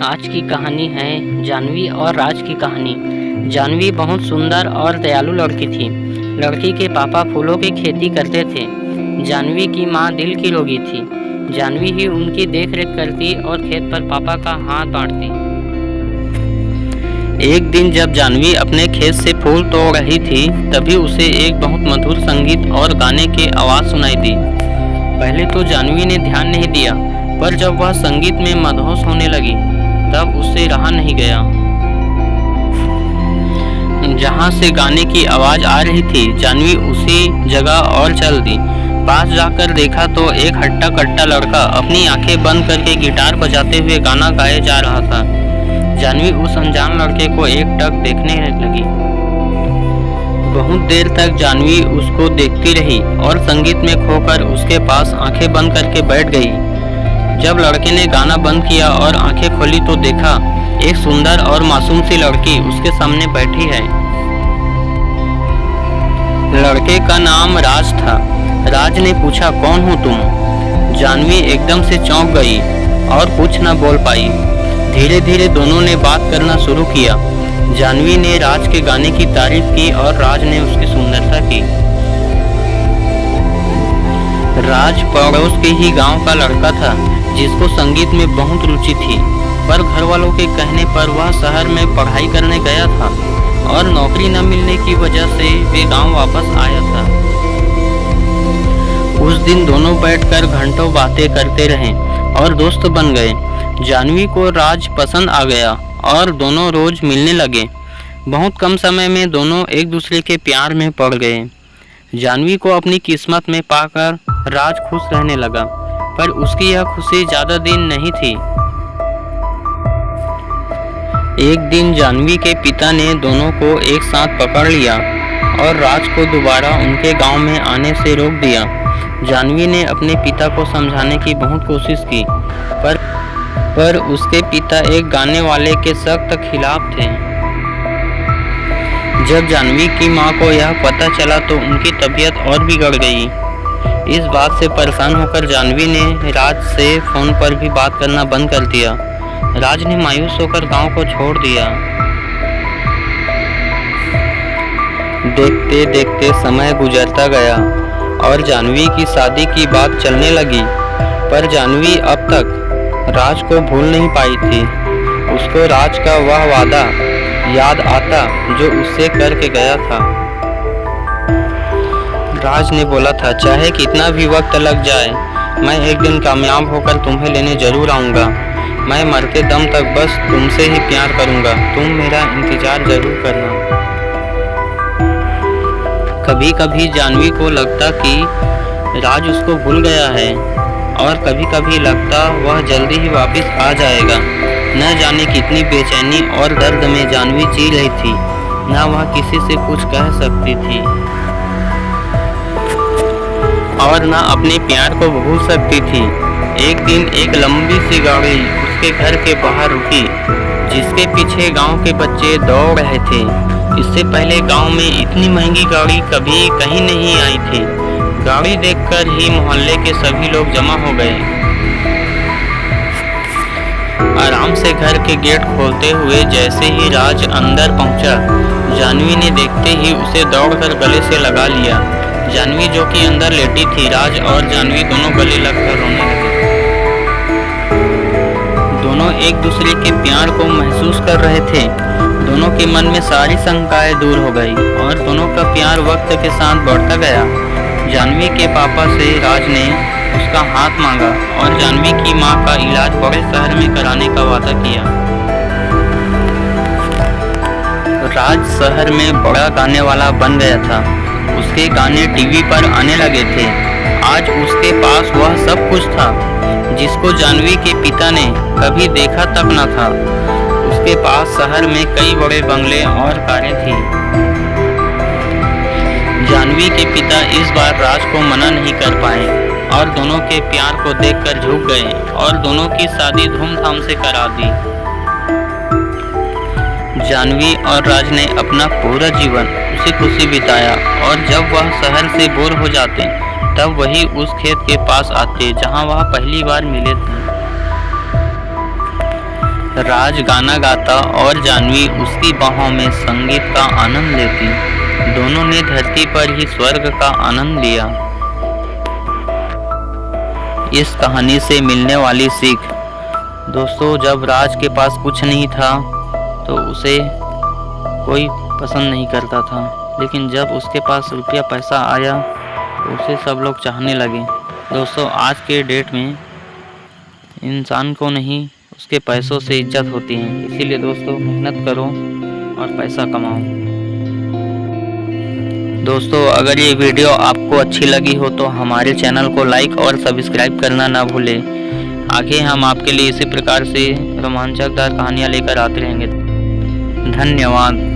आज की कहानी है जानवी और राज की कहानी। जानवी बहुत सुंदर और दयालु लड़की थी। लड़की के पापा फूलों की खेती करते थे। जानवी की माँ दिल की रोगी थी। जानवी ही उनकी देखरेख करती और खेत पर पापा का हाथ बांटती। एक दिन जब जानवी अपने खेत से फूल तोड़ रही थी, तभी उसे एक बहुत मधुर संगीत और गाने की आवाज़ सुनाई दी। पहले तो जानवी ने ध्यान नहीं दिया, पर जब वह संगीत में मदहोश होने लगी, तब उससे रहा नहीं गया। जहाँ से गाने की आवाज़ आ रही थी, जानवी उसी जगह और चल दी। पास जाकर देखा तो एक हट्टा कट्टा लड़का अपनी आंखें बंद करके गिटार बजाते हुए गाना गाए जा रहा था। जानवी उस अनजान लड़के को एकटक देखने लगी। बहुत देर तक जानवी उसको देखती रही और संगीत में खोकर उसके पास आंखें बंद करके बैठ गई। जब लड़के ने गाना बंद किया और आंखें खोली तो देखा एक सुंदर और मासूम सी लड़की उसके सामने बैठी है। लड़के का नाम राज था। राज ने पूछा, कौन हो तुम? जानवी एकदम से चौंक गई और कुछ न बोल पाई। धीरे धीरे दोनों ने बात करना शुरू किया। जानवी ने राज के गाने की तारीफ की और राज ने उसकी सुंदरता की। राज पड़ोस के ही गांव का लड़का था, जिसको संगीत में बहुत रुचि थी, पर घर वालों के कहने पर वह शहर में पढ़ाई करने गया था और नौकरी न मिलने की वजह से वे गांव वापस आया था। उस दिन दोनों बैठकर घंटों बातें करते रहे और दोस्त बन गए। जानवी को राज पसंद आ गया और दोनों रोज मिलने लगे। बहुत कम समय में दोनों एक दूसरे के प्यार में पड़ गए। जानवी को अपनी किस्मत में पाकर राज खुश रहने लगा, पर उसकी यह खुशी ज्यादा दिन नहीं थी। एक दिन जानवी के पिता ने दोनों को एक साथ पकड़ लिया और राज को दोबारा उनके गांव में आने से रोक दिया। जानवी ने अपने पिता को समझाने की बहुत कोशिश की, पर उसके पिता एक गाने वाले के सख्त खिलाफ थे। जब जानवी की माँ को यह पता चला तो उनकी तबीयत और बिगड़ गई। इस बात से परेशान होकर जानवी ने राज से फोन पर भी बात करना बंद कर दिया। राज ने मायूस होकर गांव को छोड़ दिया। देखते देखते समय गुजरता गया और जानवी की शादी की बात चलने लगी, पर जानवी अब तक राज को भूल नहीं पाई थी। उसको राज का वह वादा याद आता जो उससे करके गया था। राज ने बोला था, चाहे कितना भी वक्त लग जाए, मैं एक दिन कामयाब होकर तुम्हें लेने जरूर आऊँगा। मैं मरते दम तक बस तुमसे ही प्यार करूँगा। तुम मेरा इंतजार जरूर करना। कभी कभी जानवी को लगता कि राज उसको भूल गया है और कभी कभी लगता वह जल्दी ही वापस आ जाएगा। न जाने कितनी बेचैनी और दर्द में जानवी जी रही थी। न वह किसी से कुछ कह सकती थी और न अपने प्यार को भूल सकती थी। एक दिन एक लंबी सी गाड़ी उसके घर के बाहर रुकी, जिसके पीछे गांव के बच्चे दौड़ रहे थे। इससे पहले गांव में इतनी महंगी गाड़ी कभी कहीं नहीं आई थी। गाड़ी देखकर ही मोहल्ले के सभी लोग जमा हो गए। आराम से घर के गेट खोलते हुए जैसे ही राज अंदर पहुंचा, जानवी ने देखते ही उसे दौड़कर गले से लगा लिया। जानवी जो कि अंदर लेटी थी, राज और जानवी दोनों गले लगकर रोने लगे। दोनों एक दूसरे के प्यार को महसूस कर रहे थे। दोनों के मन में सारी शंकाएं दूर हो गई और दोनों का प्यार वक्त के साथ बढ़ता गया। जानवी के पापा से राज ने उसका हाथ मांगा और जानवी की माँ का इलाज बड़े शहर में कराने का वादा किया। राज शहर में बड़ा गाने वाला बन गया था। उसके गाने टीवी पर आने लगे थे। आज उसके पास वह सब कुछ था जिसको जानवी के पिता ने कभी देखा तक न था। उसके पास शहर में कई बड़े बंगले और कारें थी। जानवी के पिता इस बार राज को मना नहीं कर पाए और दोनों के प्यार को देखकर झुक गए और दोनों की शादी धूमधाम से करा दी। जानवी और राज ने अपना पूरा जीवन उसी खुशी बिताया और जब वह शहर से बोर हो जाते तब वही उस खेत के पास आते जहां वह पहली बार मिले थे। राज गाना गाता और जानवी उसकी बाहों में संगीत का आनंद लेती। दोनों ने धरती पर ही स्वर्ग का आनंद लिया। इस कहानी से मिलने वाली सीख। दोस्तों, जब राज के पास कुछ नहीं था तो उसे कोई पसंद नहीं करता था, लेकिन जब उसके पास रुपया पैसा आया तो उसे सब लोग चाहने लगे। दोस्तों, आज के डेट में इंसान को नहीं उसके पैसों से इज्जत होती है। इसीलिए दोस्तों, मेहनत करो और पैसा कमाओ। दोस्तों, अगर ये वीडियो आपको अच्छी लगी हो तो हमारे चैनल को लाइक और सब्सक्राइब करना ना भूलें। आगे हम आपके लिए इसी प्रकार से रोमांचकदार कहानियाँ लेकर आते रहेंगे। धन्यवाद।